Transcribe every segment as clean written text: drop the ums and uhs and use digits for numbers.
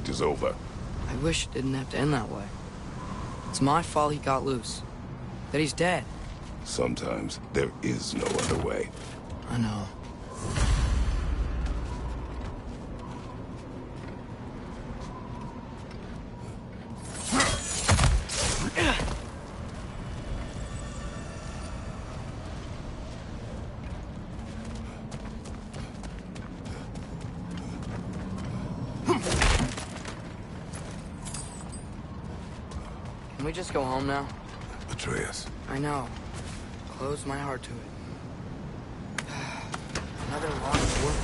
project is over. I wish it didn't have to end that way. It's my fault he got loose. That he's dead. Sometimes there is no other way. I know. Can we just go home now? Atreus. I know. Close my heart to it. Another long work.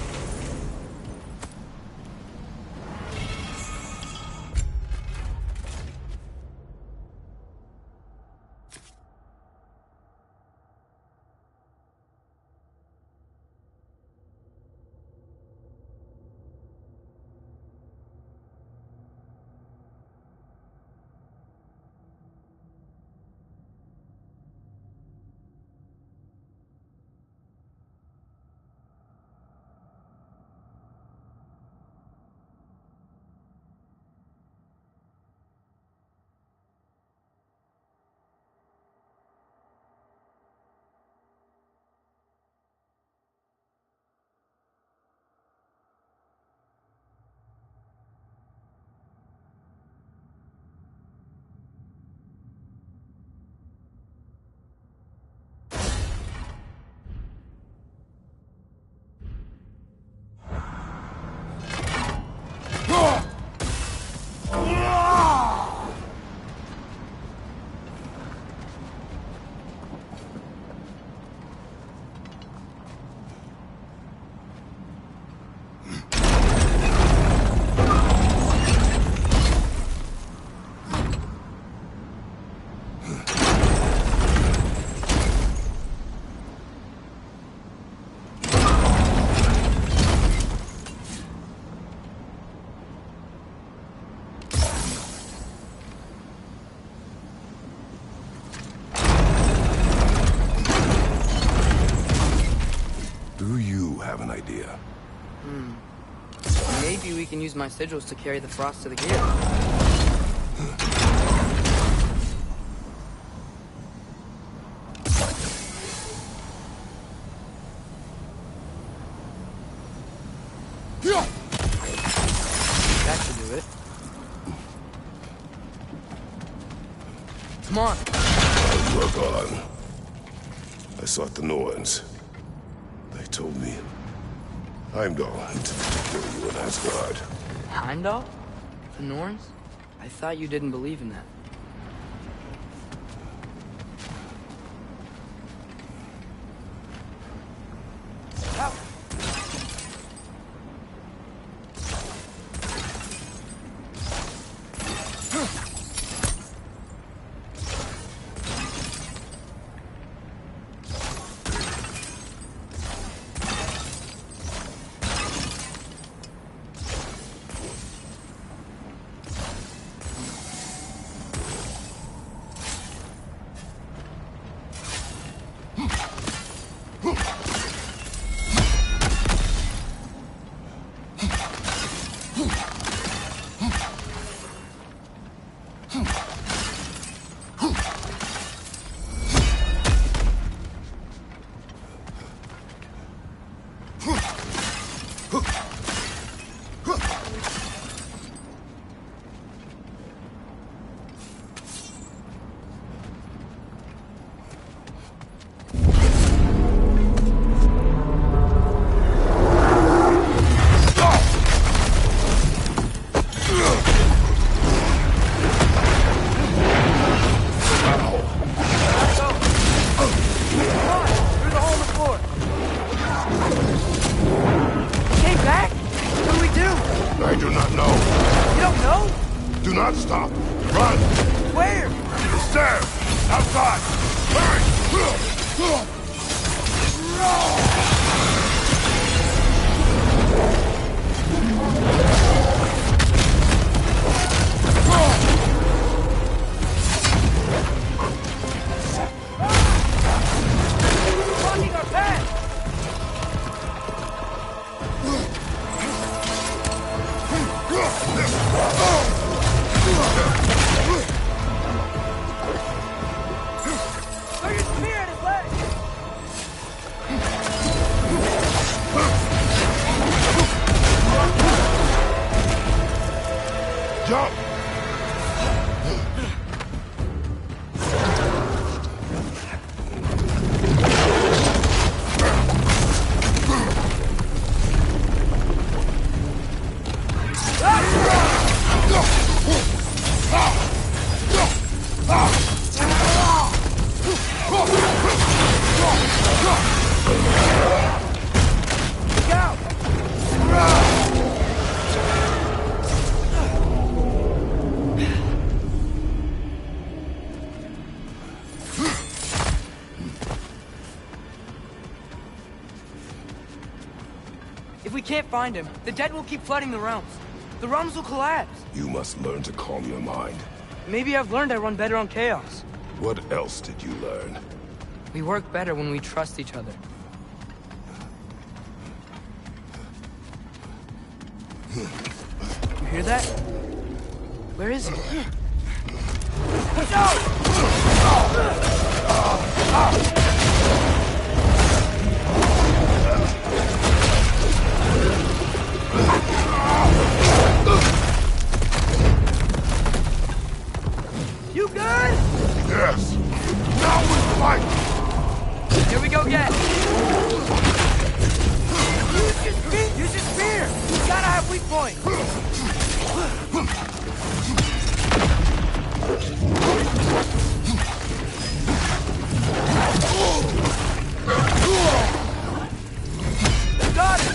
Do you have an idea? Maybe we can use my sigils to carry the frost to the gear. That should do it. Come on. While you were gone, I sought the Norns. They told me Heimdall intended to kill you in Asgard. Heimdall? The Norns? I thought you didn't believe in that. Help! I do not know. You don't know? Do not stop. Run! Where? To the stairs! Outside! Hurry! Blocking our path! If we can't find him, the dead will keep flooding the realms. The realms will collapse. You must learn to calm your mind. Maybe I've learned I run better on chaos. What else did you learn? We work better when we trust each other. You hear that? Where is he? Watch out! You good? Yes! Now we fight! Here we go again. Use your spear! You gotta have weak point! Got it!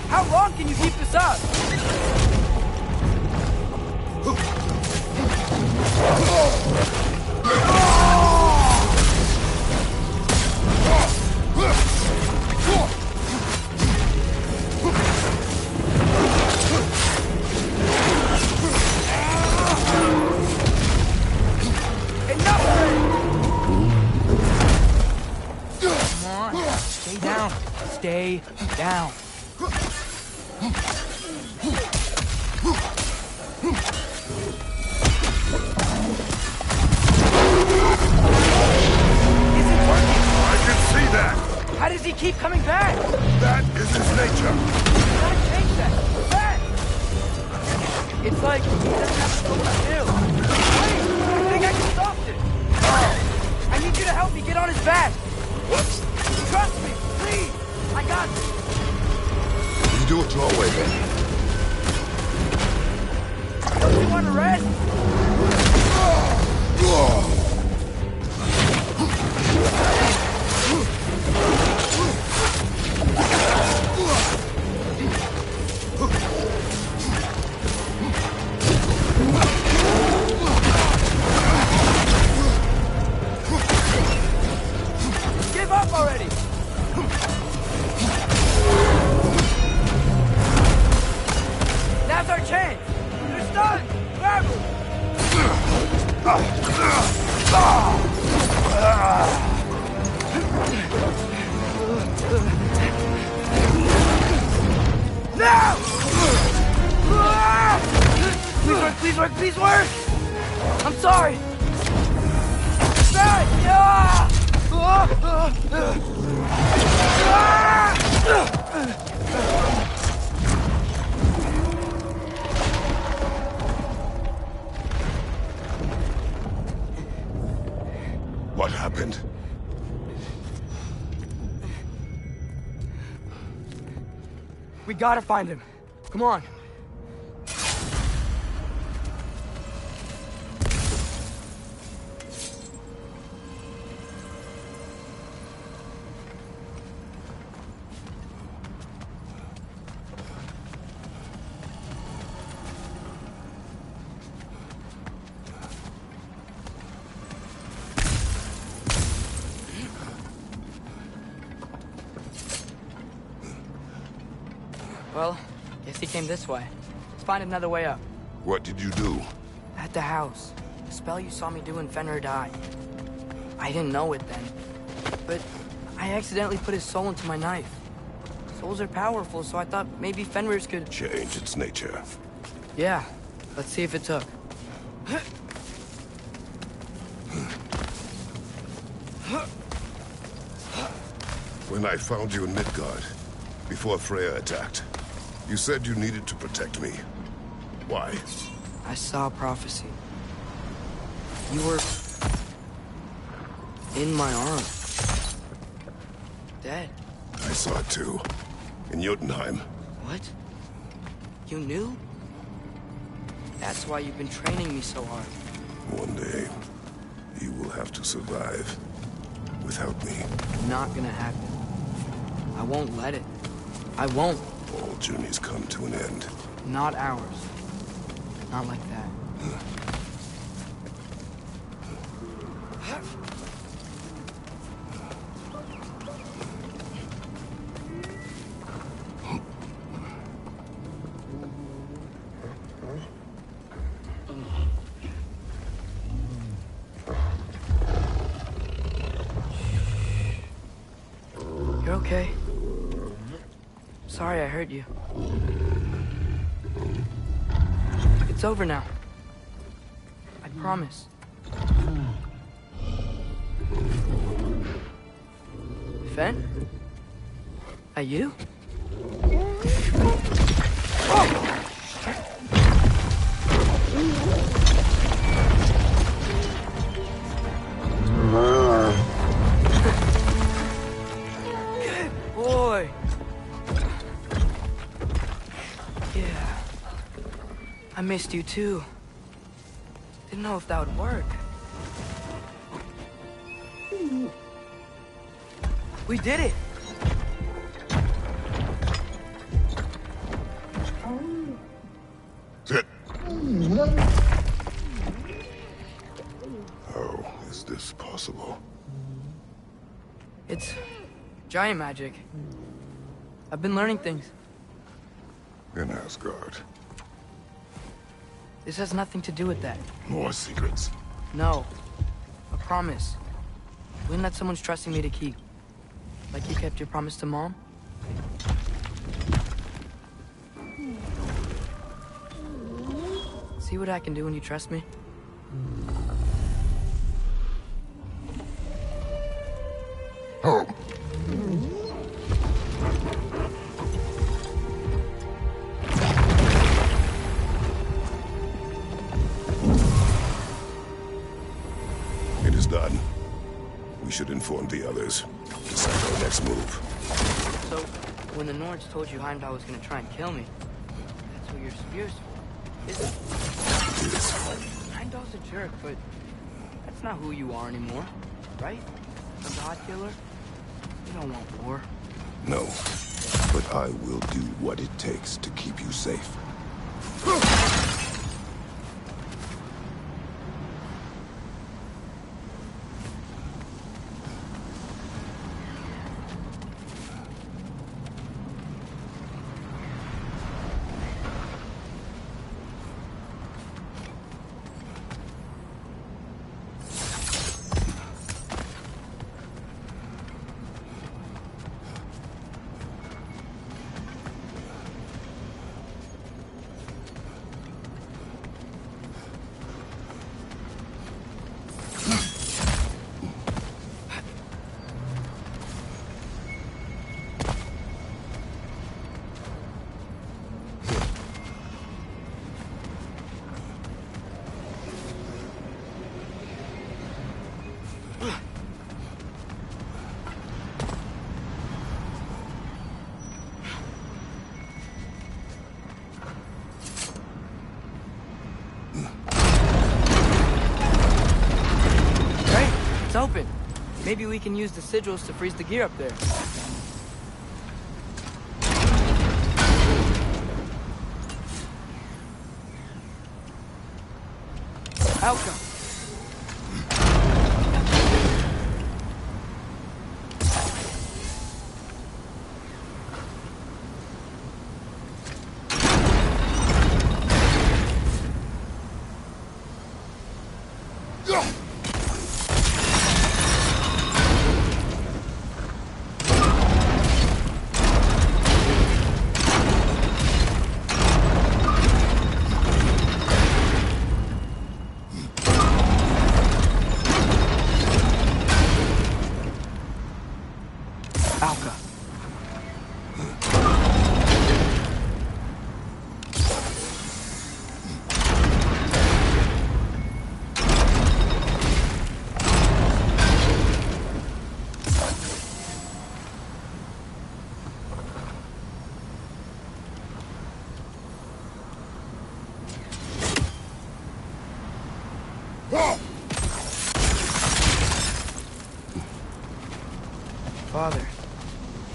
How long can you keep this up? Enough already! Come on, stay down. Stay down. How does he keep coming back? That is his nature. You gotta change that. Back! It's like he doesn't have to go uphill. Wait, I think I can stop this. I need you to help me get on his back. What? Trust me, please. I got this. You do it your way, then. Don't you want to rest? Give up already! Now's our chance! They're stunned! Grab them! Now! Please work, please work, please work! I'm sorry! Back! What happened? We gotta find him. Come on. Well, guess he came this way. Let's find another way up. What did you do? At the house. The spell you saw me do when Fenrir died. I didn't know it then. But I accidentally put his soul into my knife. Souls are powerful, so I thought maybe Fenrir's could... Change its nature. Yeah. Let's see if it took. When I found you in Midgard, Before Freya attacked, you said you needed to protect me. Why? I saw a prophecy. You were... in my arms. Dead. I saw it too. In Jotunheim. What? You knew? That's why you've been training me so hard. One day, you will have to survive without me. Not gonna happen. I won't let it. I won't. All journeys come to an end. Not ours. Not like that. You're okay? Sorry I hurt you. It's over now. I promise. Fen? Are you? Good boy. Yeah. I missed you too. Didn't know if that would work. We did it! Sit. How is this possible? It's giant magic. I've been learning things. In Asgard. This has nothing to do with that. More secrets. No. A promise. Wouldn't let someone's trusting me to keep. Like you kept your promise to Mom? See what I can do when you trust me? Oh. It is done. We should inform the others. Decide our next move. So, when the Nords told you Heimdall was gonna try and kill me, that's what your spear's for, isn't it? It is. Heimdall's a jerk, but that's not who you are anymore, right? A god killer? You don't want war. No. But I will do what it takes to keep you safe. It's open. Maybe we can use the sigils to freeze the gear up there. Outcome. Alka.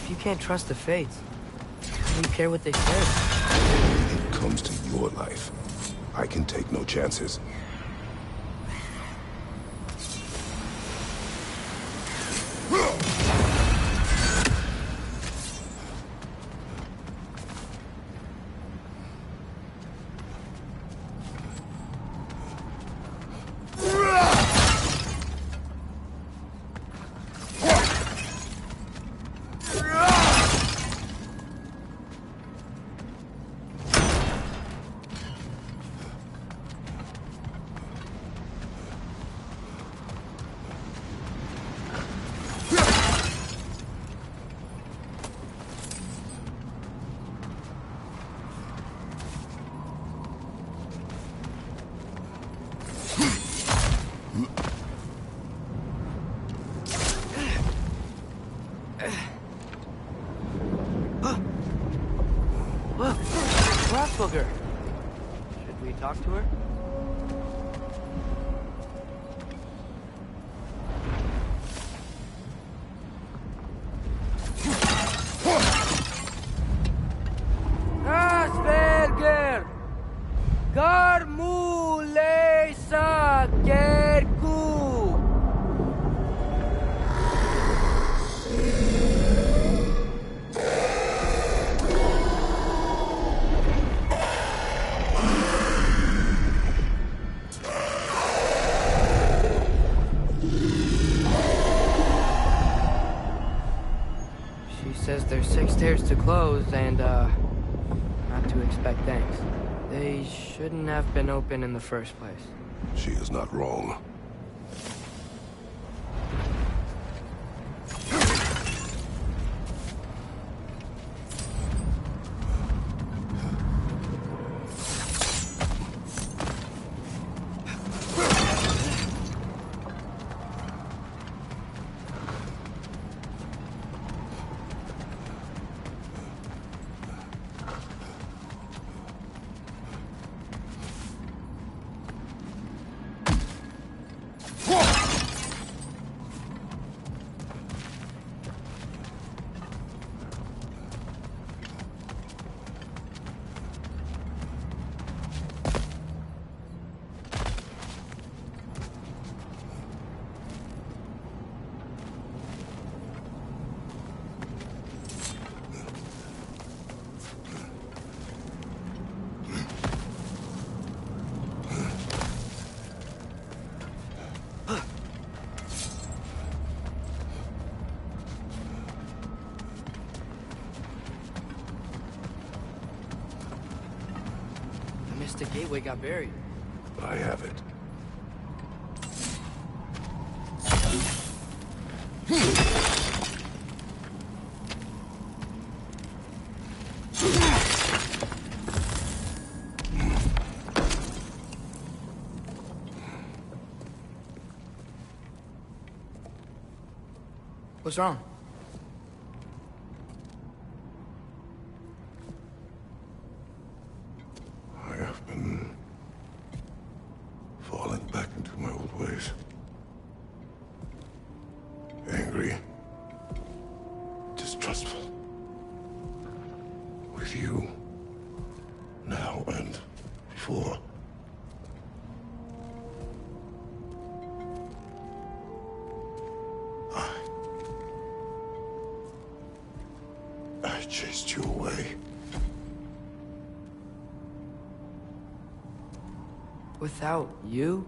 If you can't trust the fates, why do you care what they say? When it comes to your life, I can take no chances. Look, grass booger. Should we talk to her? Asperger! Garmulesa Gerku! She says there's 6 stairs to close and, not to expect thanks. They shouldn't have been open in the first place. She is not wrong. The gateway got buried. I have it. What's wrong? I have been falling back into my old ways. Angry. Distrustful. With you. Now and before. I chased you away. Without you,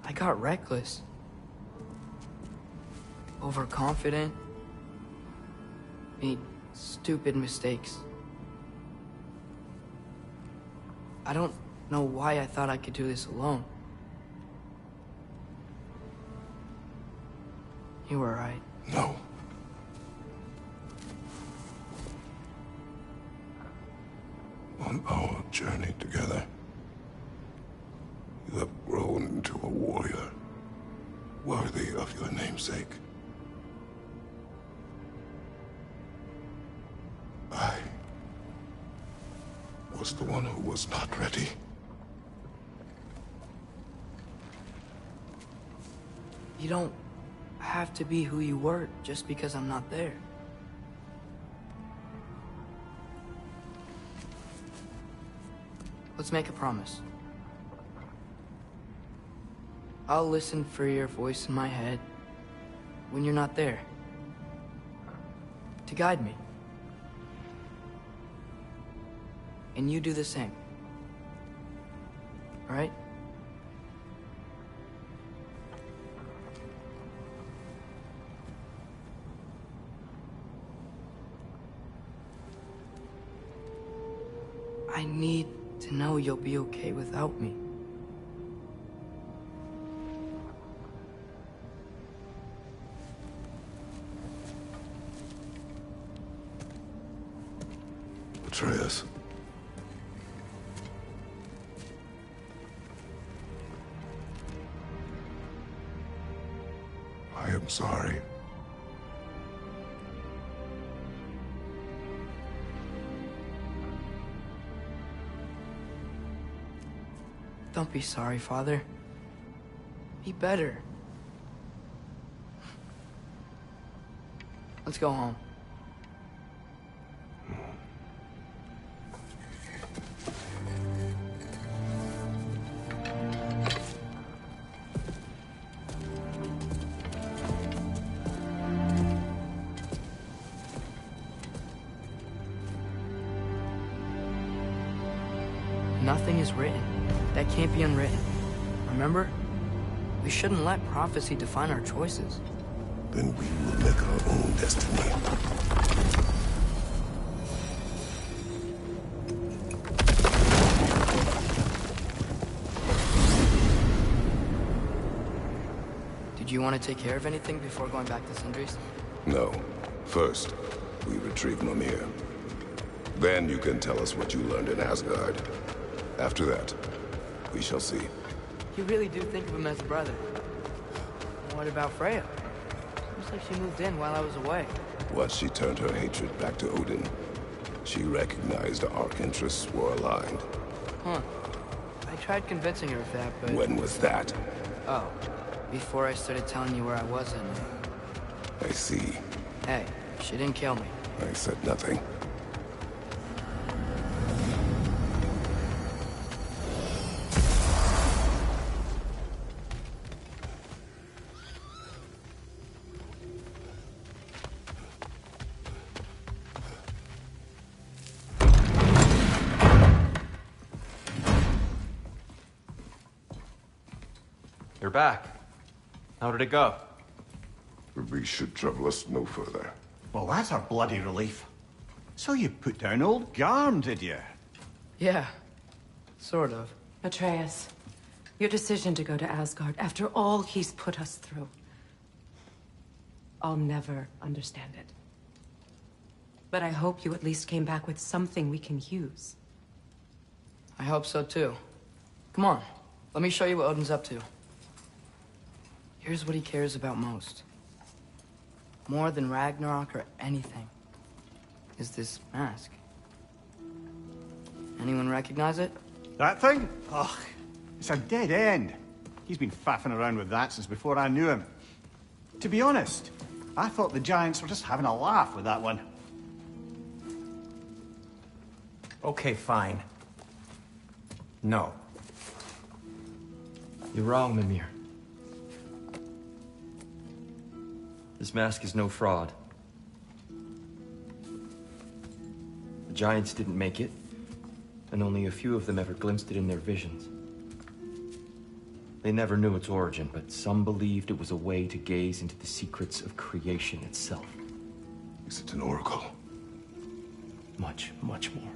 I got reckless. Overconfident. Made stupid mistakes. I don't know why I thought I could do this alone. You were right. No. On our journey together, you have grown into a warrior, worthy of your namesake. I was the one who was not ready. You don't have to be who you were just because I'm not there. Let's make a promise. I'll listen for your voice in my head when you're not there. To guide me. And you do the same. All right? I need to know you'll be okay without me. Atreus. I am sorry. Don't be sorry, Father. Be better. Let's go home. Nothing is written that can't be unwritten. Remember? We shouldn't let prophecy define our choices. Then we will make our own destiny. Did you want to take care of anything before going back to Sindri's? No. First, we retrieve Mimir. Then you can tell us what you learned in Asgard. After that, we shall see. You really do think of him as a brother. What about Freya? Looks like she moved in while I was away. Once she turned her hatred back to Odin, she recognized our interests were aligned. Huh. I tried convincing her of that, but... When was that? Oh, before I started telling you where I was at night. I see. Hey, she didn't kill me. I said nothing. You're back. How did it go? We should trouble us no further. Well, that's a bloody relief. So you put down old Garm, did you? Yeah, sort of. Atreus, your decision to go to Asgard after all he's put us through. I'll never understand it. But I hope you at least came back with something we can use. I hope so too. Come on, let me show you what Odin's up to. Here's what he cares about most. More than Ragnarok or anything. Is this mask. Anyone recognize it? That thing? Ugh, it's a dead end. He's been faffing around with that since before I knew him. To be honest, I thought the Giants were just having a laugh with that one. Okay, fine. No. You're wrong, Mimir. This mask is no fraud. The Giants didn't make it, and only a few of them ever glimpsed it in their visions. They never knew its origin, but some believed it was a way to gaze into the secrets of creation itself. Is it an oracle? Much, much more.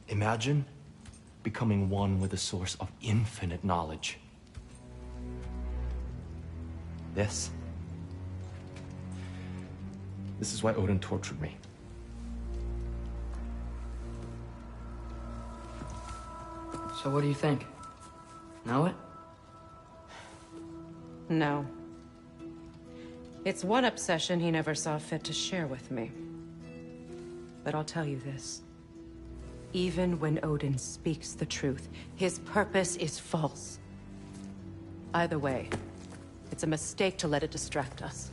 Imagine becoming one with a source of infinite knowledge. This is why Odin tortured me. So what do you think? Know it? No. It's one obsession he never saw fit to share with me. But I'll tell you this. Even when Odin speaks the truth, his purpose is false. Either way, it's a mistake to let it distract us.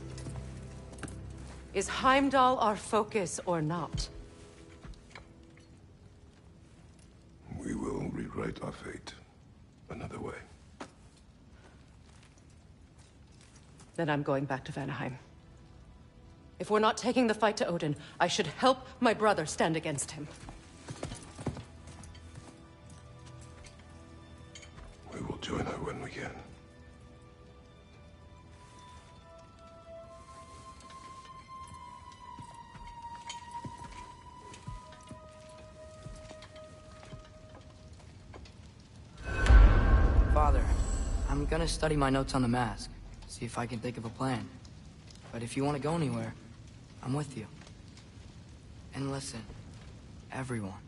Is Heimdall our focus or not? write our fate another way. Then I'm going back to Vanaheim. If we're not taking the fight to Odin, I should help my brother stand against him. We will join her when we can. Father, I'm gonna study my notes on the mask, see if I can think of a plan. But if you want to go anywhere, I'm with you. And listen, everyone.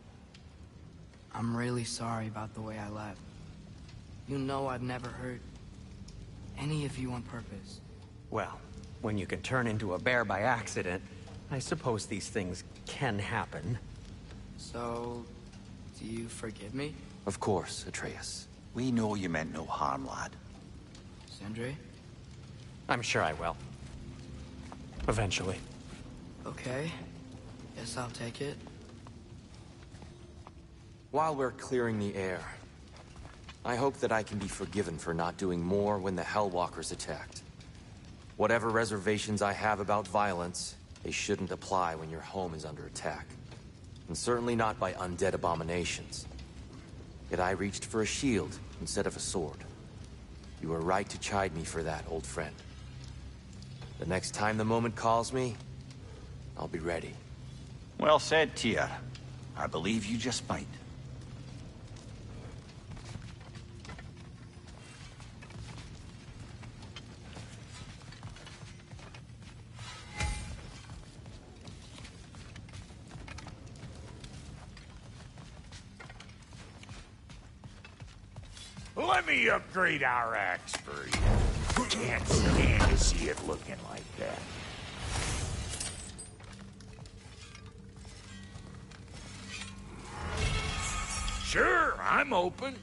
I'm really sorry about the way I left. You know I've never hurt any of you on purpose. Well, when you can turn into a bear by accident, I suppose these things can happen. So, do you forgive me? Of course, Atreus. We know you meant no harm, lad. Sindri? I'm sure I will. Eventually. Okay. Guess I'll take it. While we're clearing the air, I hope that I can be forgiven for not doing more when the Hellwalkers attacked. Whatever reservations I have about violence, they shouldn't apply when your home is under attack. And certainly not by undead abominations. Yet I reached for a shield instead of a sword. You were right to chide me for that, old friend. The next time the moment calls me, I'll be ready. Well said, Tyr. I believe you just might. Let me upgrade our axe for you. Can't stand to see it looking like that. Sure, I'm open.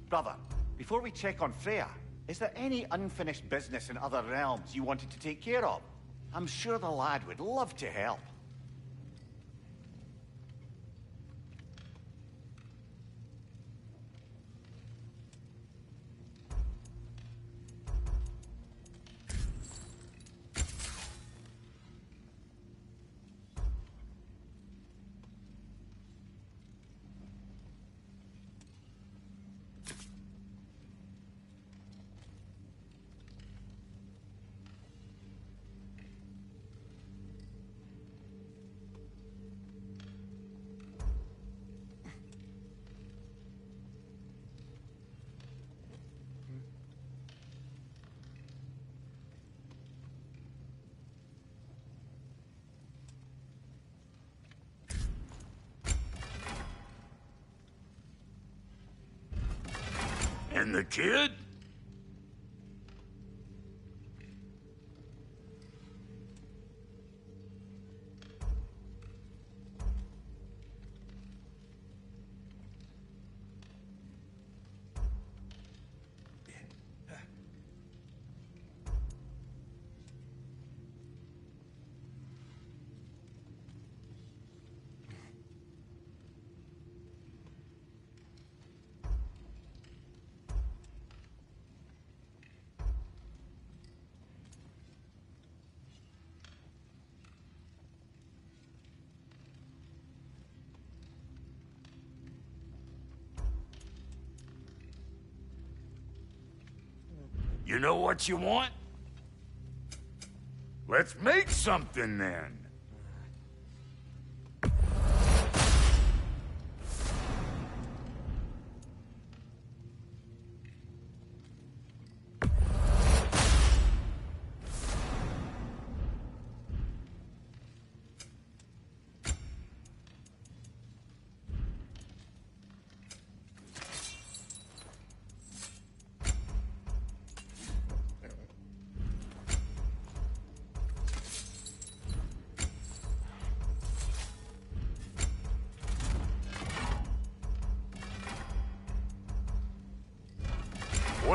Brother, before we check on Freya, is there any unfinished business in other realms you wanted to take care of? I'm sure the lad would love to help. And the kid? You know what you want? Let's make something then.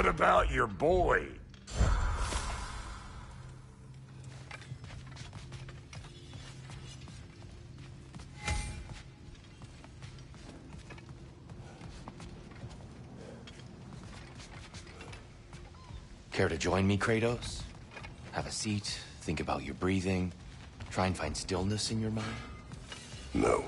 What about your boy? Care to join me, Kratos? Have a seat, think about your breathing, try and find stillness in your mind? No.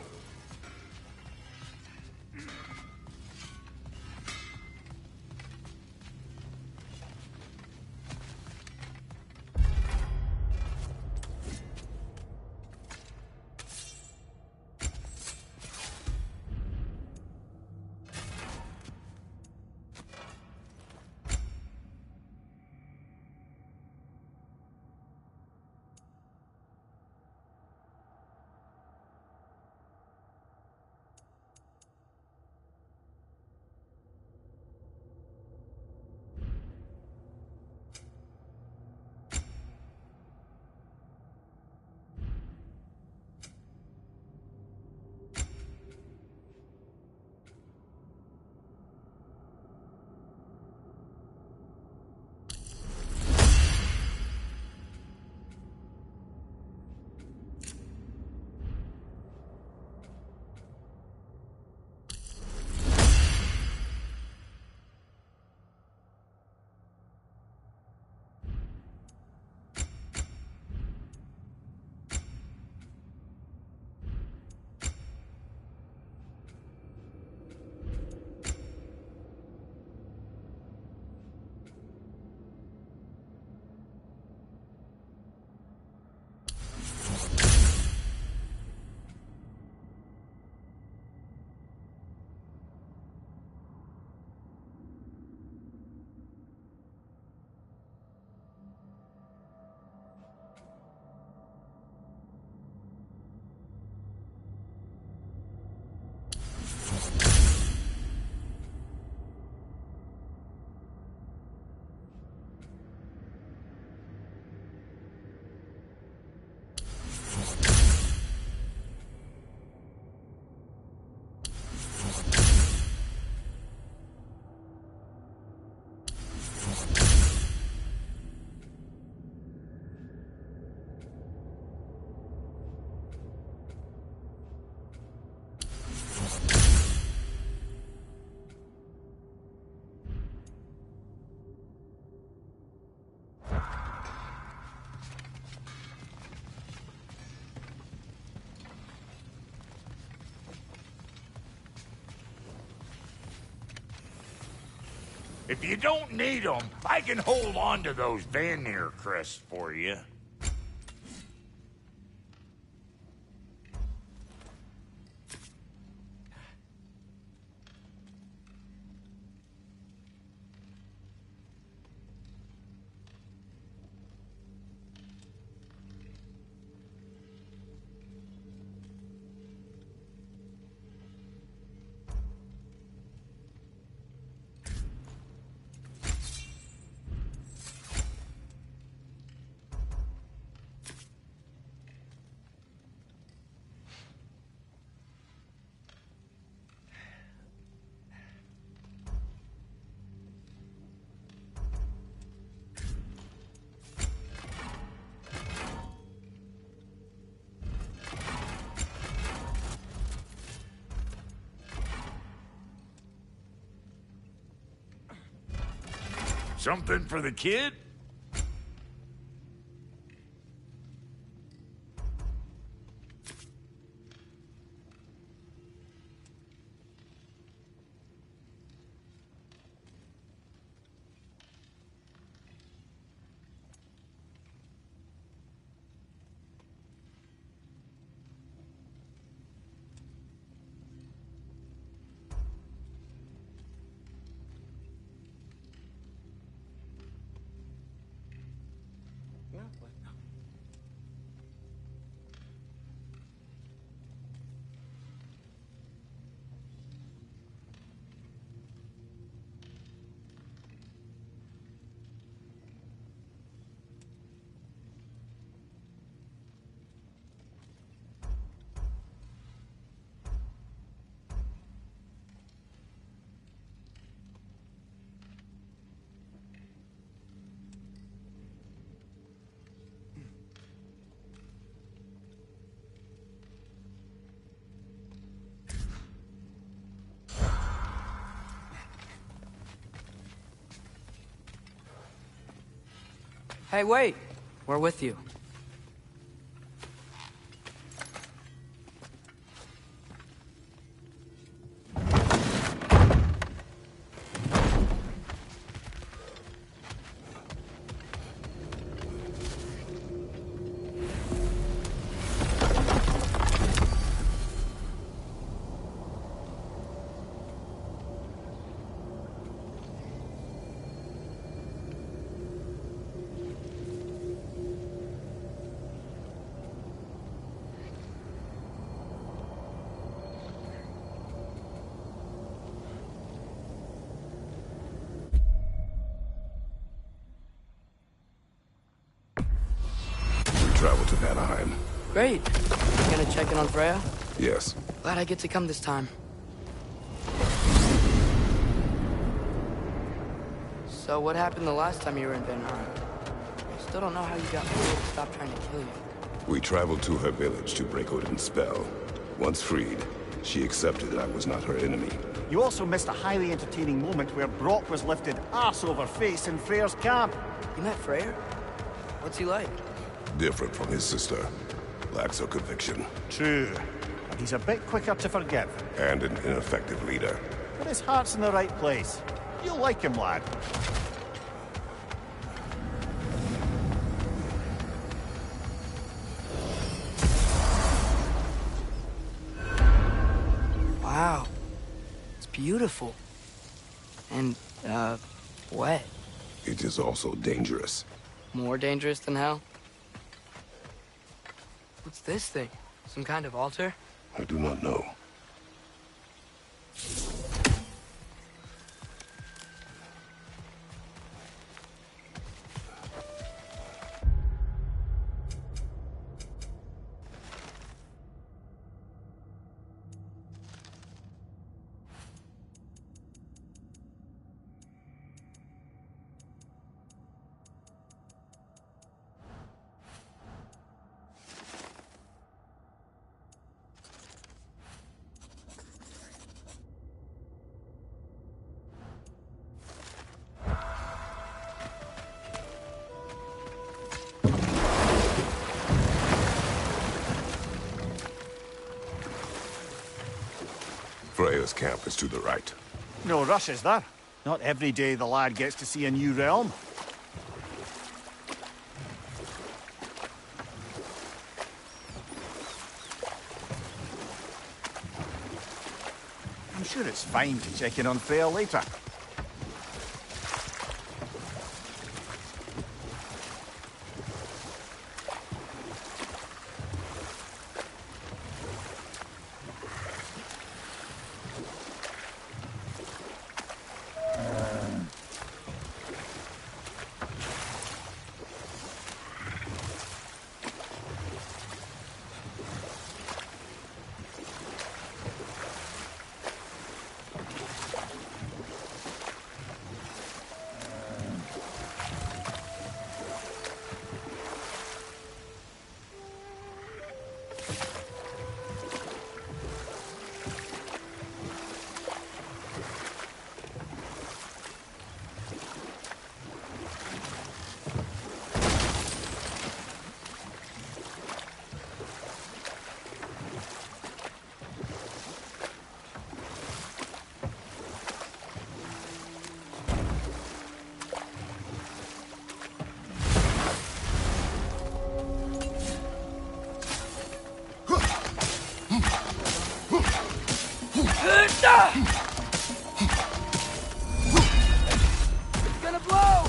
If you don't need them, I can hold on to those Vanir crests for you. Something for the kid? Hey, wait! We're with you. Travel to Vanaheim. Great. You gonna check in on Freya? Yes. Glad I get to come this time. So what happened the last time you were in Vanaheim? I still don't know how you got Freya to stop trying to kill you. We traveled to her village to break Odin's spell. Once freed, she accepted that I was not her enemy. You also missed a highly entertaining moment where Brock was lifted arse over face in Freyr's camp. You met Freyr? What's he like? Different from his sister. Lacks her conviction. True. And he's a bit quicker to forgive. And an ineffective leader. But his heart's in the right place. You'll like him, lad. Wow. It's beautiful. And, wet. It is also dangerous. More dangerous than hell? What's this thing? Some kind of altar? I do not know. Freya's camp is to the right. No rush, is there? Not every day the lad gets to see a new realm. I'm sure it's fine to check in on Freya later. It's gonna blow!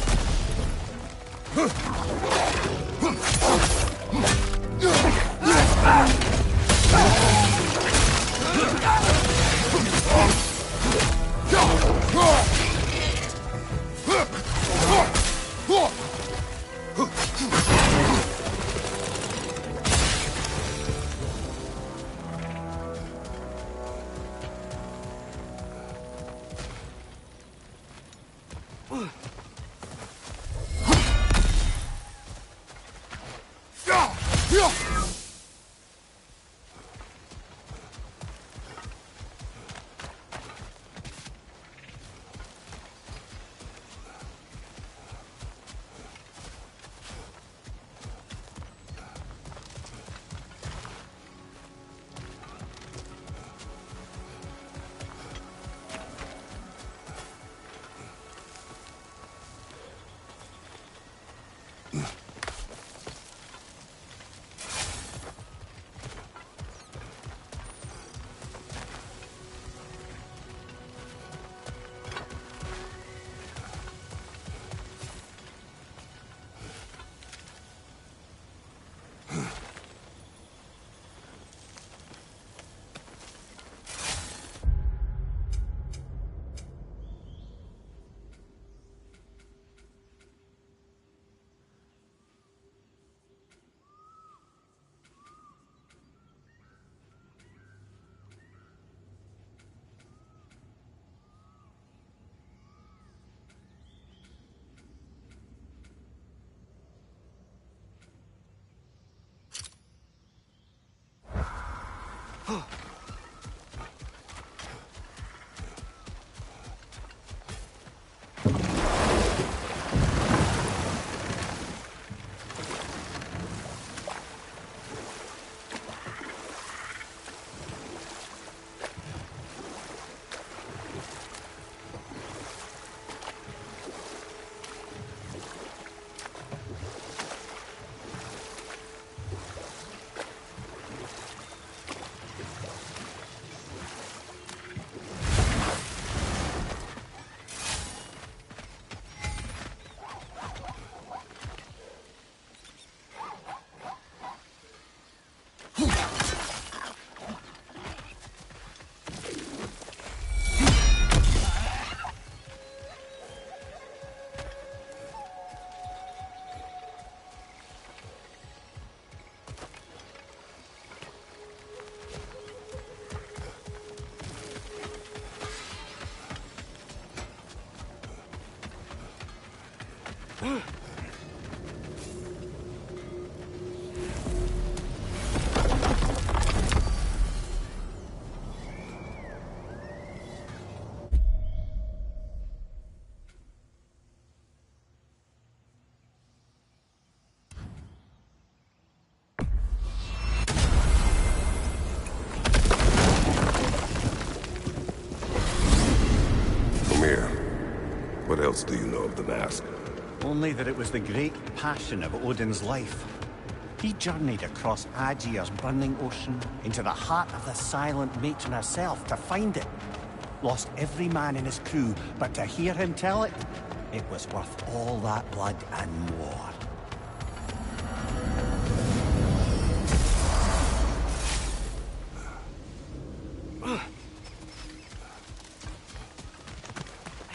What else do you know of the mask? Only that it was the great passion of Odin's life. He journeyed across Aegir's burning ocean into the heart of the silent matron herself to find it. Lost every man in his crew, but to hear him tell it, it was worth all that blood and more.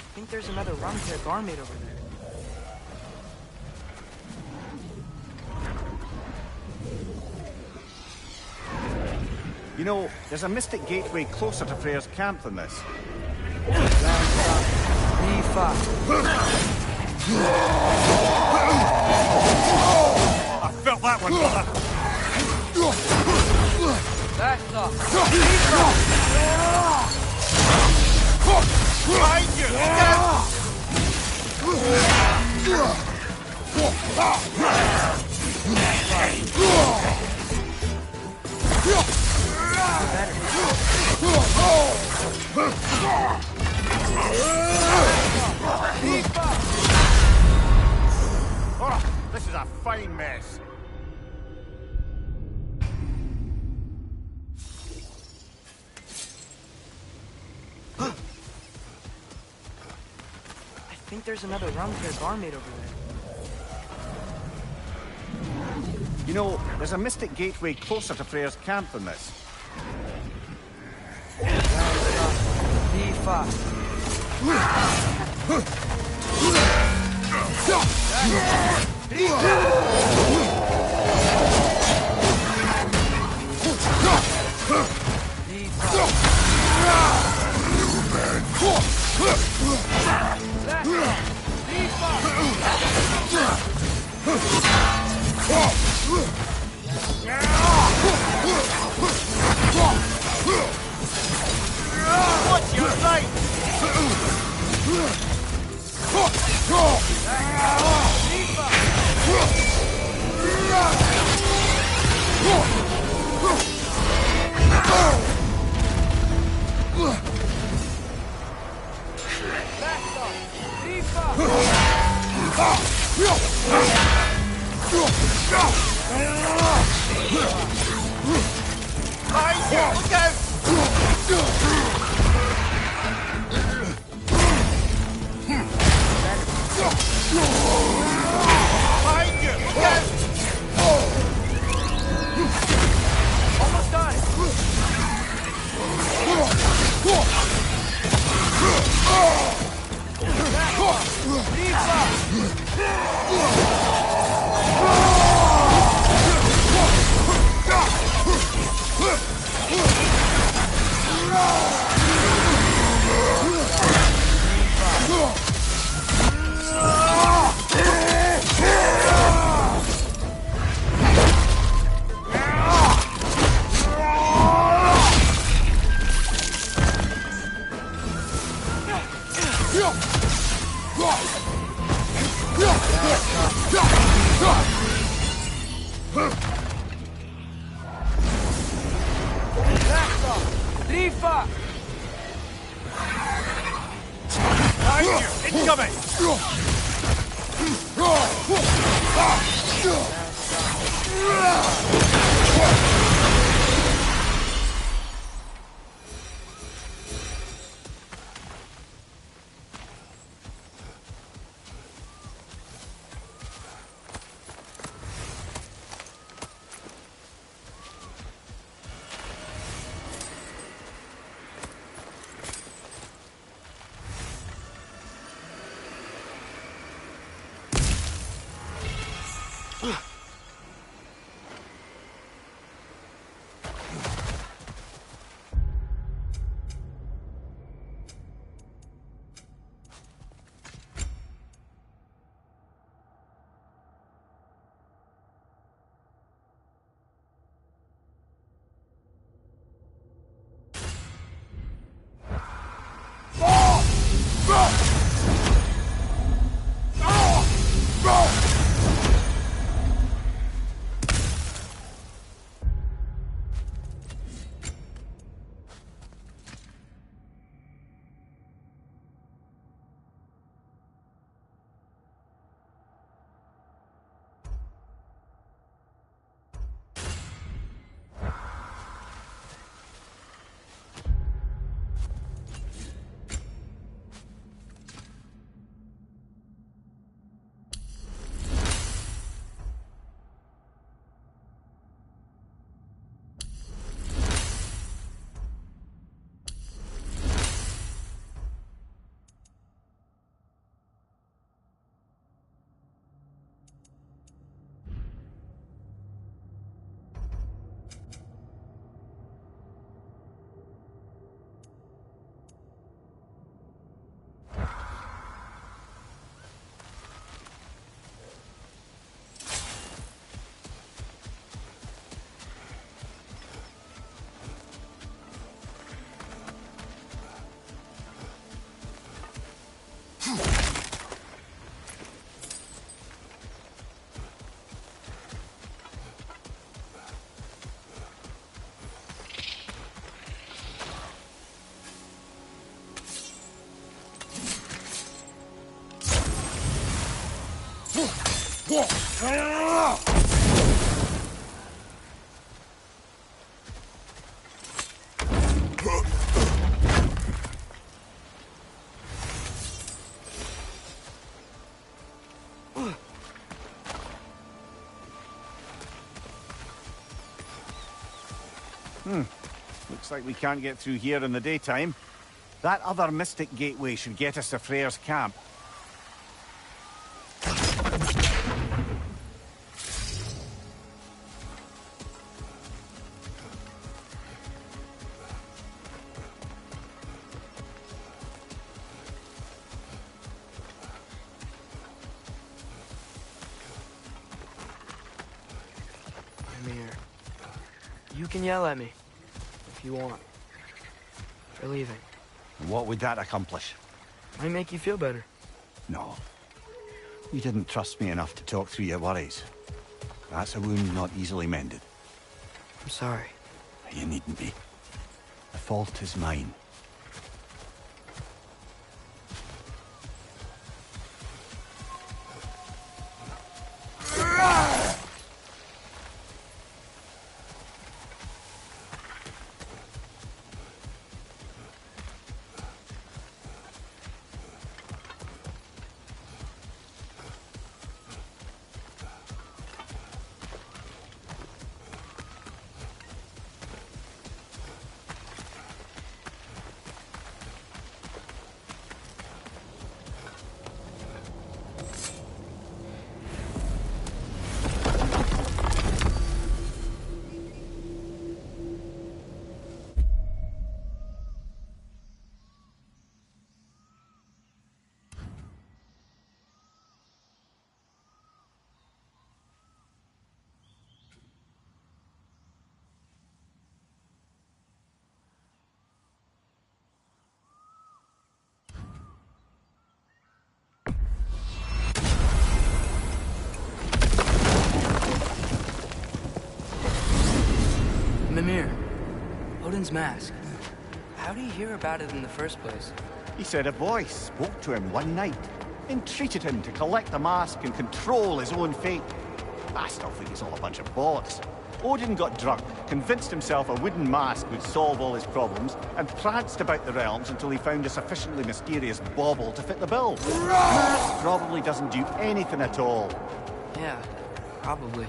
I think there's another Ragnarök armade over there. You know, there's a mystic gateway closer to Freyr's camp than this. I felt that one, brother. That's up. Behind you! Look out! Oh, this is a fine mess. I think there's another Ragnarök armade over there. You know, there's a mystic gateway closer to Freyr's camp than this. What's your sight? Behind you! Look out! Behind you! Look out! Almost done. Incoming! Looks like we can't get through here in the daytime. That other Mystic Gateway should get us to Freyr's camp. Mimir, you can yell at me if you want for leaving. What would that accomplish? Might make you feel better. No. You didn't trust me enough to talk through your worries. That's a wound not easily mended. I'm sorry. You needn't be. The fault is mine. Mimir, Odin's mask. How do you hear about it in the first place? He said a voice spoke to him one night, entreated him to collect the mask and control his own fate. I still think it's all a bunch of bollocks. Odin got drunk, convinced himself a wooden mask would solve all his problems, and pranced about the realms until he found a sufficiently mysterious bauble to fit the bill. Mask probably doesn't do anything at all. Yeah, probably.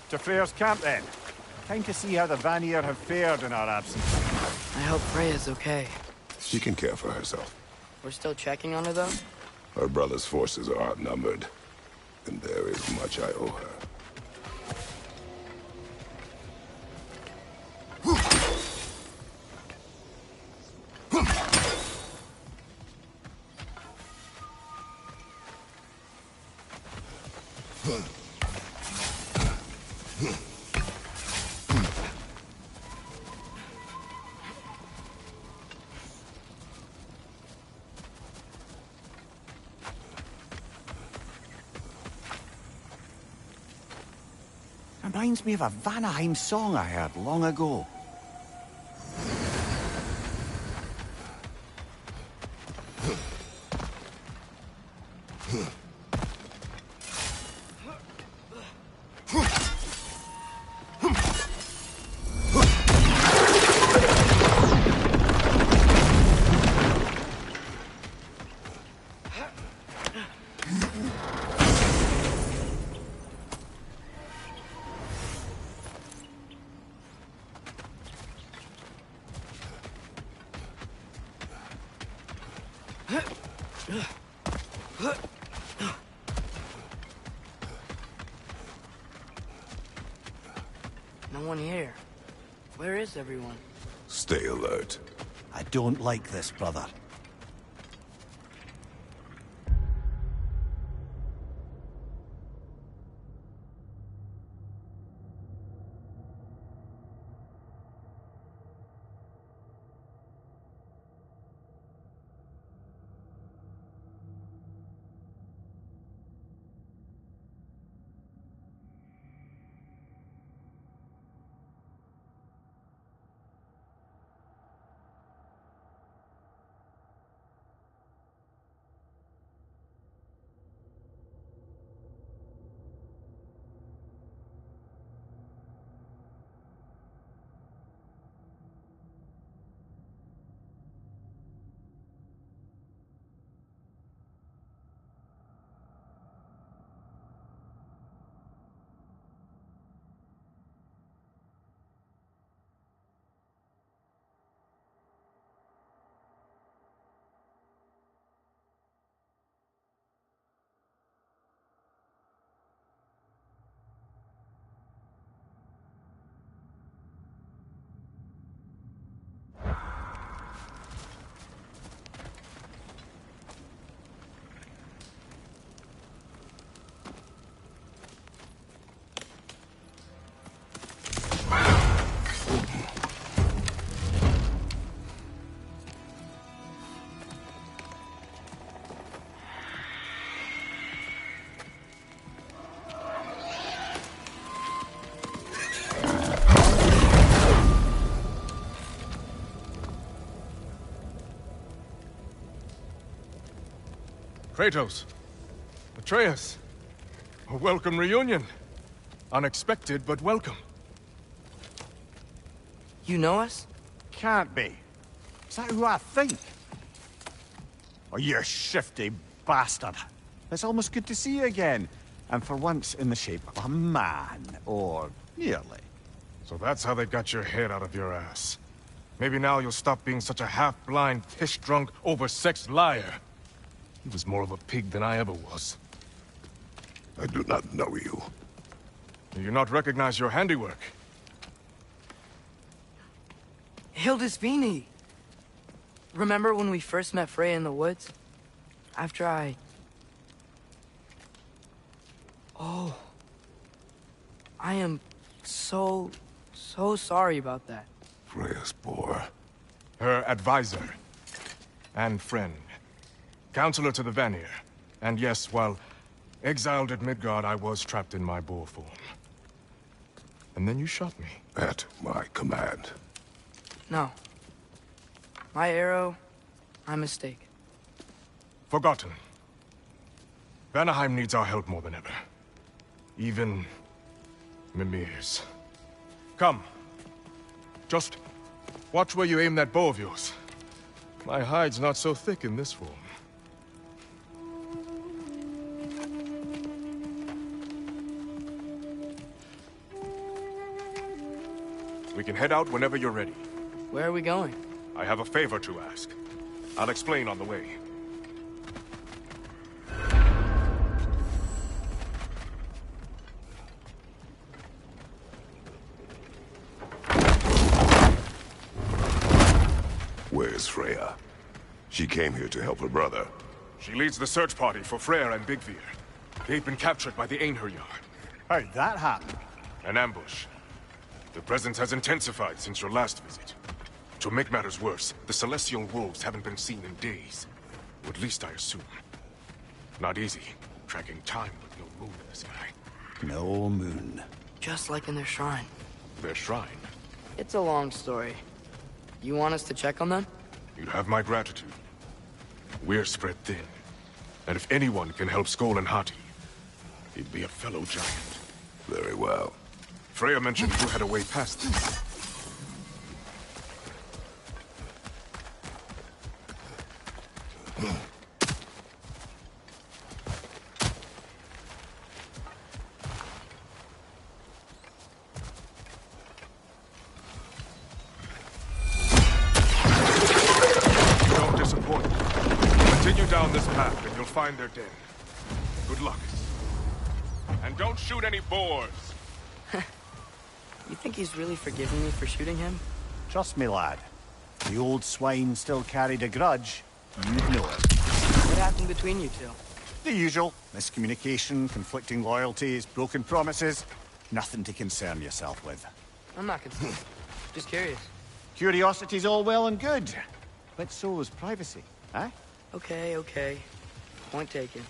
To Freyr's camp, then. Time to see how the Vanir have fared in our absence. I hope Freya's okay. She can care for herself. We're still checking on her, though? Her brother's forces are outnumbered, and there is much I owe her. Reminds me of a Vanaheim song I heard long ago. No one here. Where is everyone? Stay alert. I don't like this, brother. Kratos, Atreus, a welcome reunion. Unexpected, but welcome. You know us? Can't be. Is that who I think? Oh, you shifty bastard. It's almost good to see you again. And for once in the shape of a man, or nearly. So that's how they got your head out of your ass. Maybe now you'll stop being such a half-blind, piss-drunk, oversexed liar. He was more of a pig than I ever was. I do not know you. Do you not recognize your handiwork? Hildisvini! Remember when we first met Freya in the woods? After I... Oh. I am so sorry about that. Freya's poor. Her advisor. And friend. Counselor to the Vanir. And yes, while exiled at Midgard, I was trapped in my boar form. And then you shot me. At my command. No. My arrow, my mistake. Forgotten. Vanaheim needs our help more than ever. Even Mimir's. Come. Just watch where you aim that bow of yours. My hide's not so thick in this form. We can head out whenever you're ready. Where are we going? I have a favor to ask. I'll explain on the way. Where's Freya? She came here to help her brother. She leads the search party for Freyr and Bigvir. They've been captured by the Einherjar. How'd that happen? An ambush. The presence has intensified since your last visit. To make matters worse, the Celestial Wolves haven't been seen in days. Or at least I assume. Not easy, tracking time with no moon in the sky. No moon. Just like in their shrine. Their shrine? It's a long story. You want us to check on them? You'd have my gratitude. We're spread thin. And if anyone can help Skoll and Hati, he'd be a fellow giant. Very well. Freya mentioned you had a way past this. Don't disappoint. Continue down this path and you'll find their den. Good luck. And don't shoot any boars. You think he's really forgiven me for shooting him? Trust me, lad. The old swine still carried a grudge. You'd know it. What happened between you two? The usual. Miscommunication, conflicting loyalties, broken promises. Nothing to concern yourself with. I'm not concerned. Just curious. Curiosity's all well and good. But so is privacy, eh? Okay. Point taken.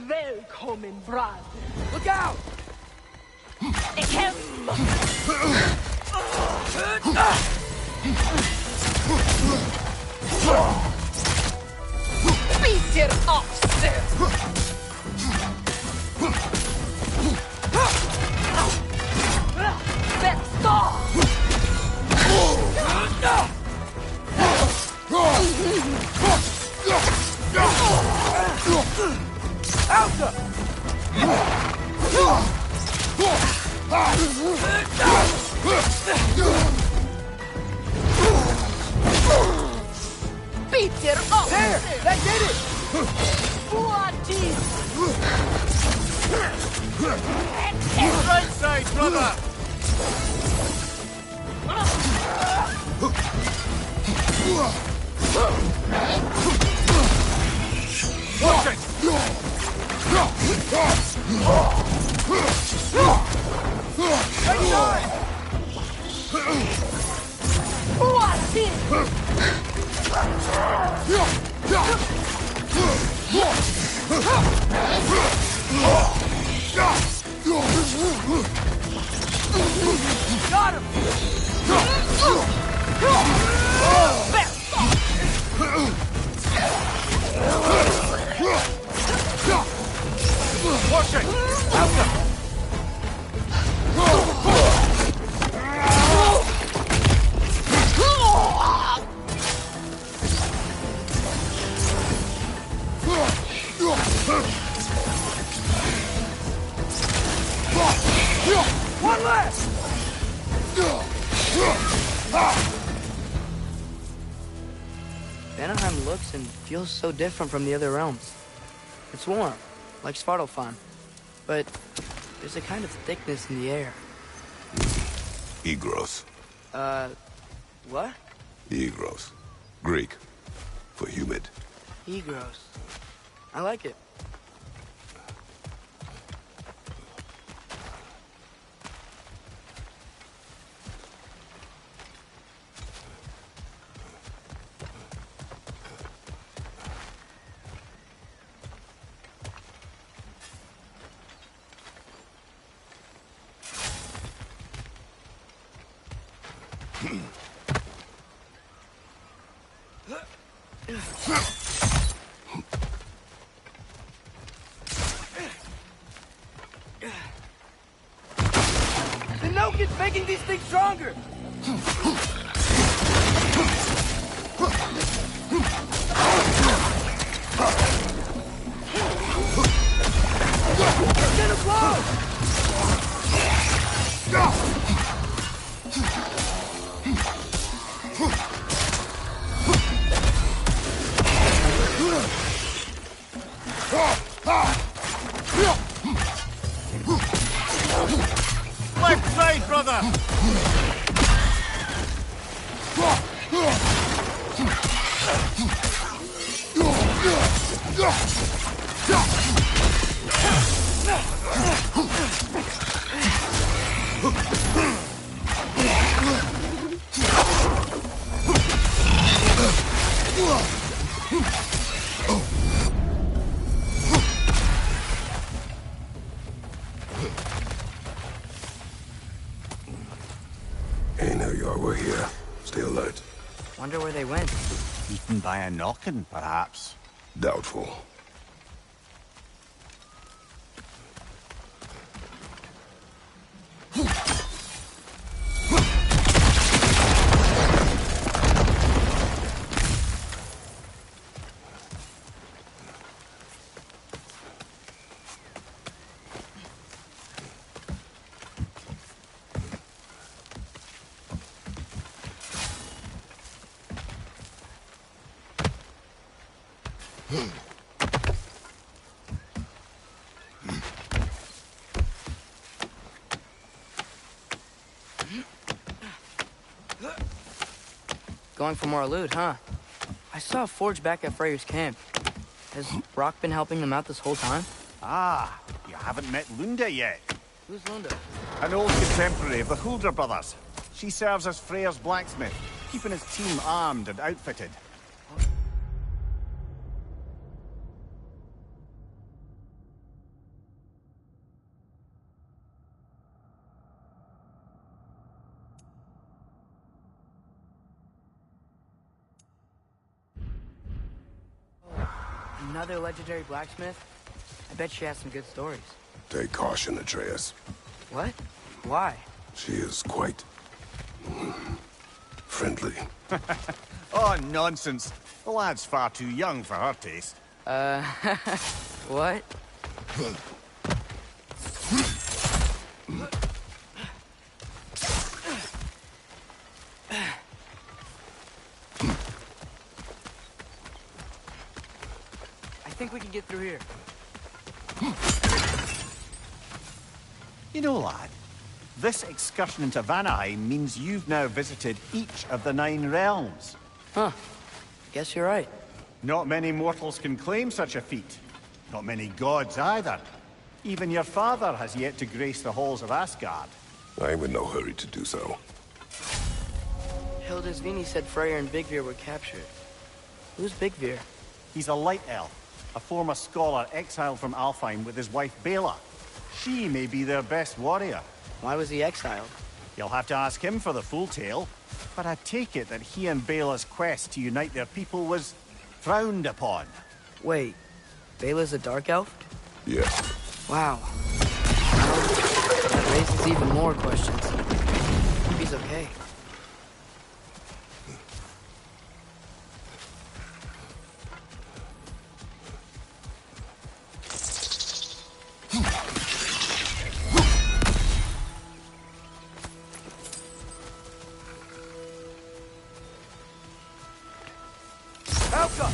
Välkommen, brad. Look out! Hem! Peter Oxer! Bästa! Alta! Peter Oxer! There! That did it! What is? Right side, brother! Watch it! What is? Got him! Watch it! One left! Vanaheim looks and feels so different from the other realms. It's warm, like Svartalfheim, but there's a kind of thickness in the air. Egros. What? Egros. Greek. For humid. Egros. I like it. The Noke is making these things stronger! It's getting close! Left side, brother! Ain't know y'all were here. Stay alert. Wonder where they went. Eaten by a knockin', perhaps. Doubtful. Going for more loot, huh? I saw a forge back at Freyr's camp. Has Rock been helping them out this whole time? Ah, you haven't met Lunda yet. Who's Lunda? An old contemporary of the Huldra brothers. She serves as Freyr's blacksmith, keeping his team armed and outfitted. Another legendary blacksmith? I bet she has some good stories. Take caution, Atreus. What? Why? She is quite... friendly. Oh, nonsense. The lad's far too young for her taste. What? I think we can get through here. You know, lad, this excursion into Vanaheim means you've now visited each of the 9 realms. Huh. Guess you're right. Not many mortals can claim such a feat. Not many gods either. Even your father has yet to grace the halls of Asgard. I'm in no hurry to do so. Hildisvini said Freyr and Bigvir were captured. Who's Bigvir? He's a light elf, a former scholar exiled from Alfheim with his wife Bela. She may be their best warrior. Why was he exiled? You'll have to ask him for the full tale, but I take it that he and Bela's quest to unite their people was frowned upon. Wait, Bela's a dark elf? Yes. Wow. That raises even more questions. Hope he's okay. backup!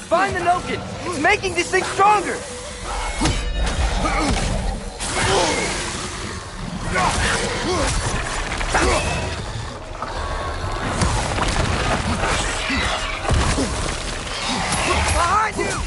Find the Noken! It's making this thing stronger! Behind you!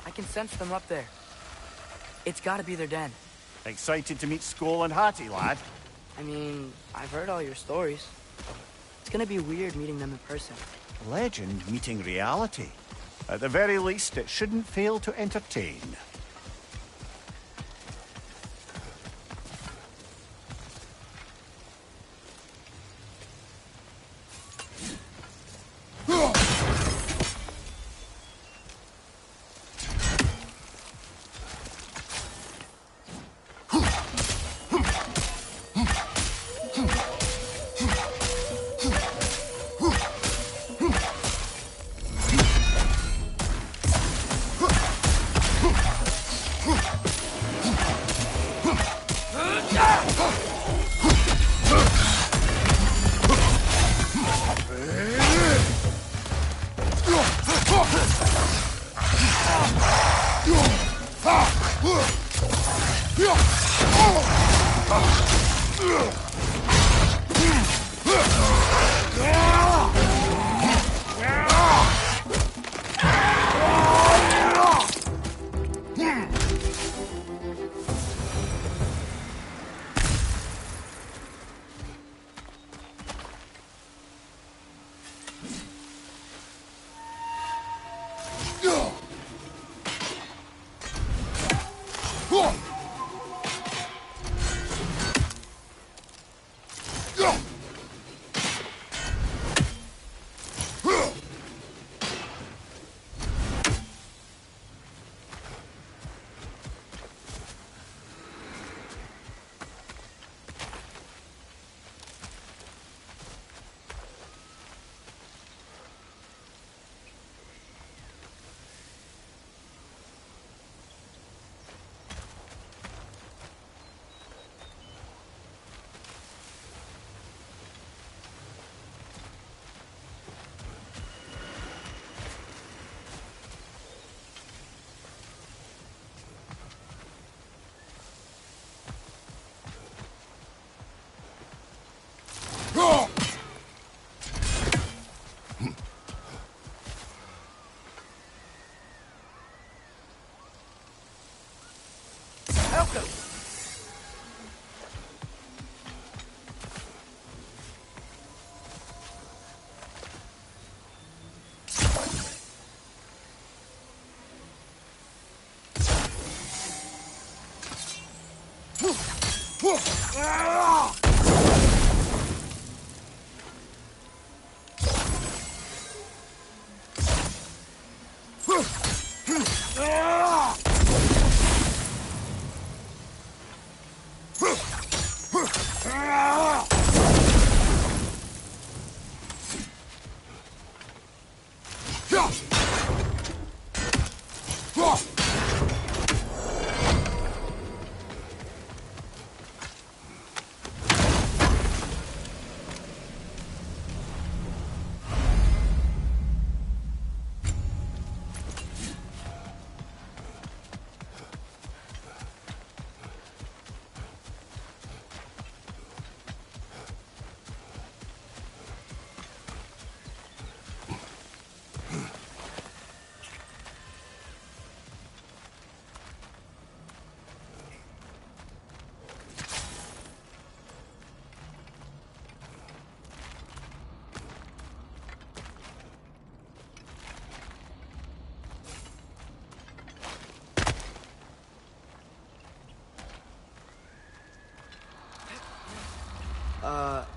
I can sense them up there. It's gotta be their den. Excited to meet Skoll and Hattie, lad? I mean, I've heard all your stories. It's gonna be weird meeting them in person. Legend meeting reality. At the very least, it shouldn't fail to entertain.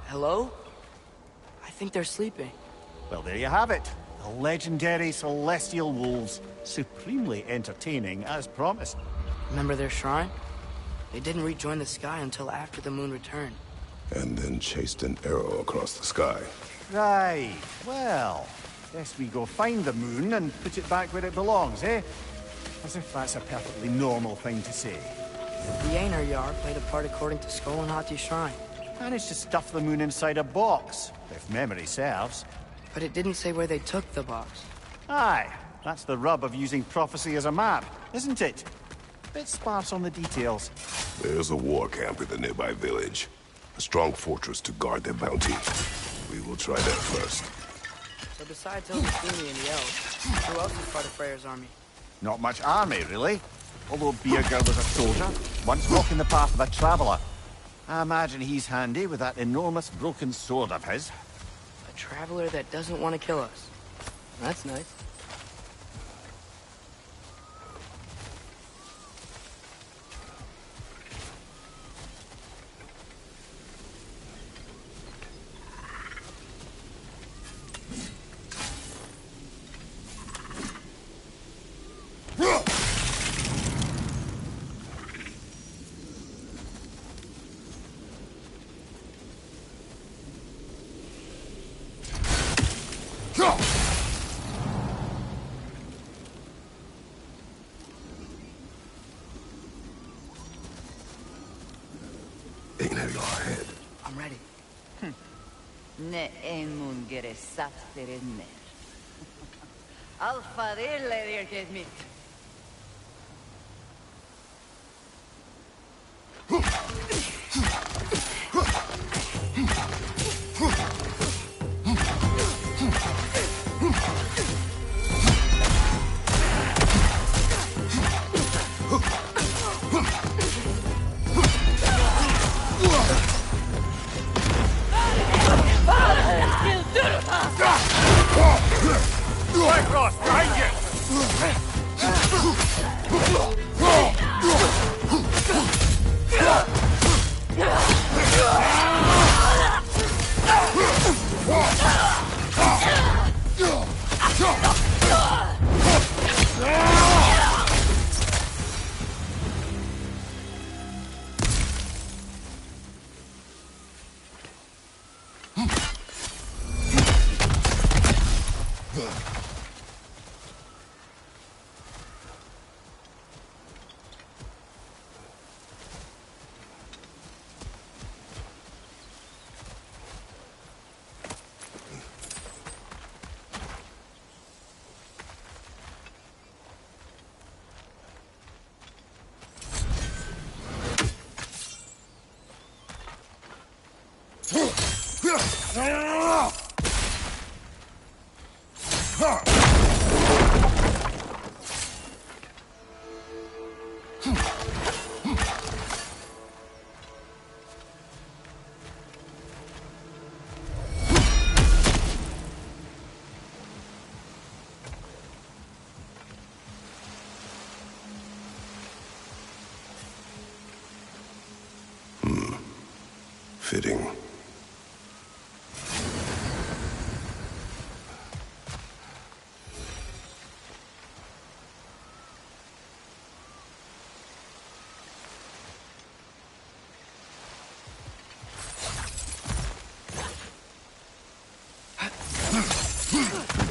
Hello? I think they're sleeping. Well, there you have it. The legendary celestial wolves. Supremely entertaining, as promised. Remember their shrine? They didn't rejoin the sky until after the moon returned. And then chased an arrow across the sky. Right. Well, guess we go find the moon and put it back where it belongs, eh? As if that's a perfectly normal thing to say. The Einherjar played a part according to Skull and Hati's shrine. Managed to stuff the moon inside a box, if memory serves. But it didn't say where they took the box. Aye, that's the rub of using prophecy as a map, isn't it? Bit sparse on the details. There's a war camp in the nearby village. A strong fortress to guard their bounty. We will try that first. So besides Elvithini and the elves, who else is part of Freyr's army? Not much army, really. Although Birger was a soldier, once walking the path of a traveler. I imagine he's handy with that enormous broken sword of his. A traveler that doesn't want to kill us. That's nice. Ahead. I'm ready. Ne emun gere sapterenner. Alfa dille get mit. Cross, behind you!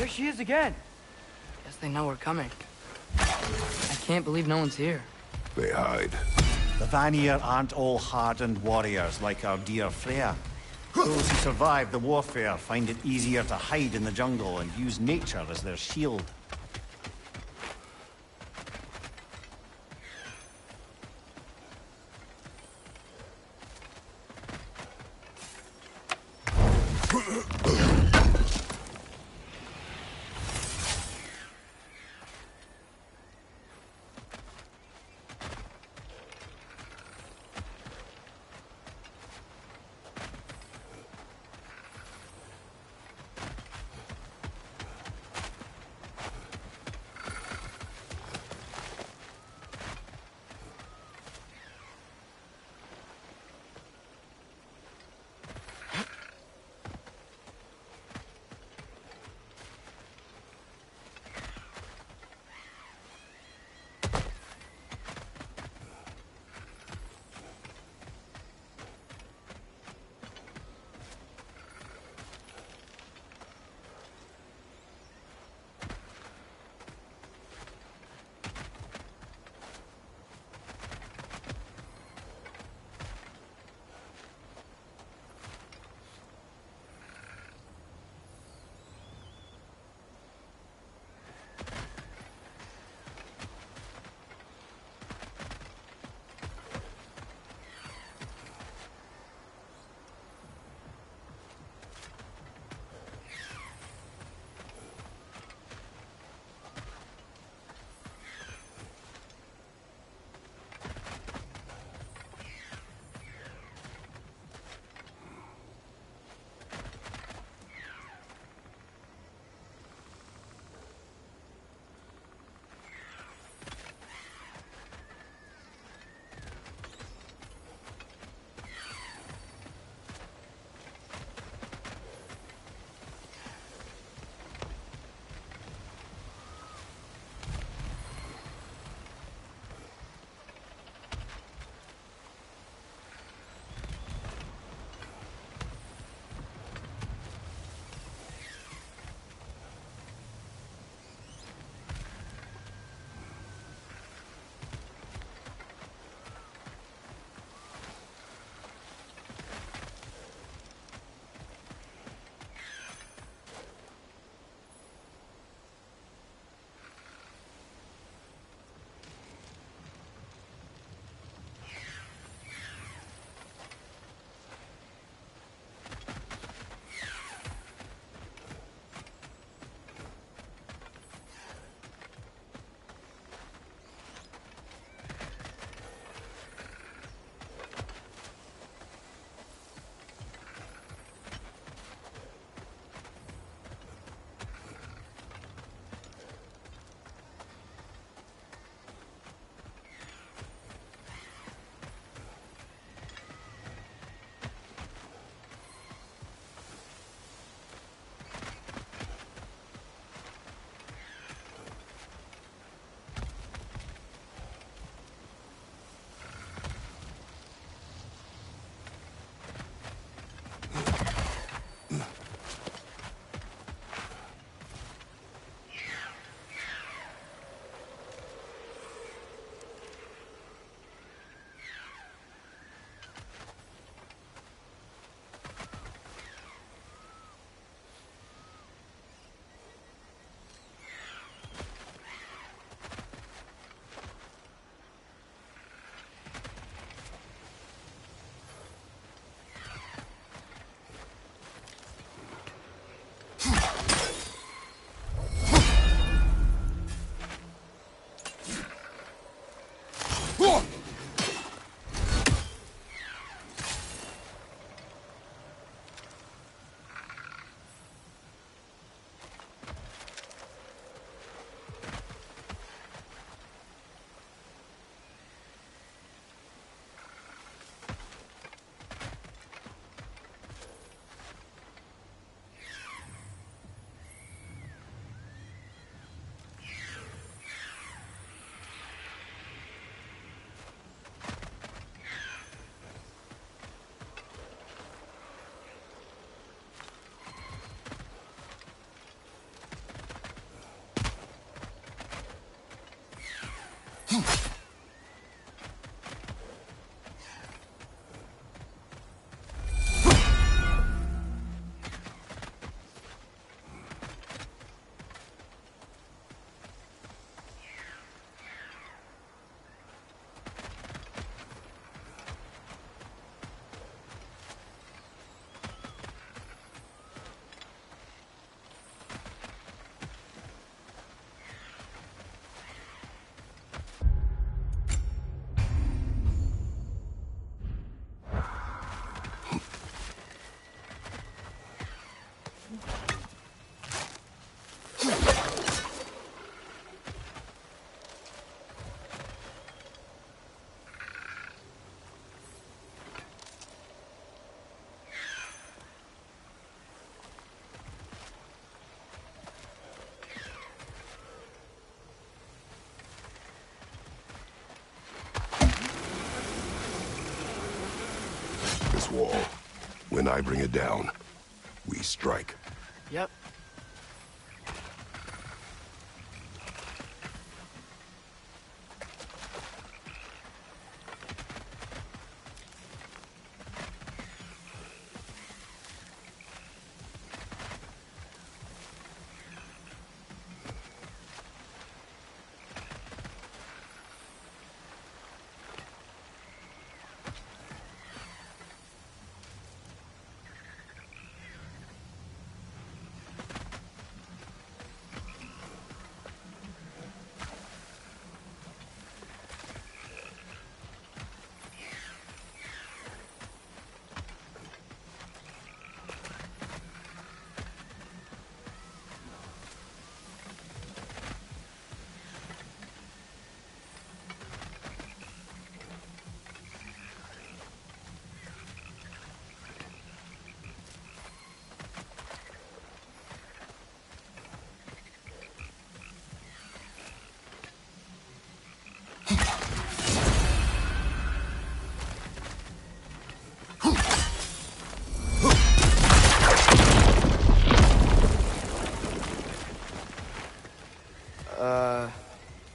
There she is again. Guess they know we're coming. I can't believe no one's here. They hide. The Vanir aren't all hardened warriors like our dear Freya. Those who survive the warfare find it easier to hide in the jungle and use nature as their shield. wall. When I bring it down, we strike. Yep.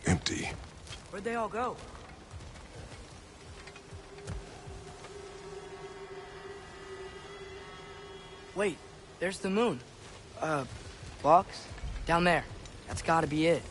Empty. Where'd they all go? Wait, there's the moon. Box? Down there. That's gotta be it.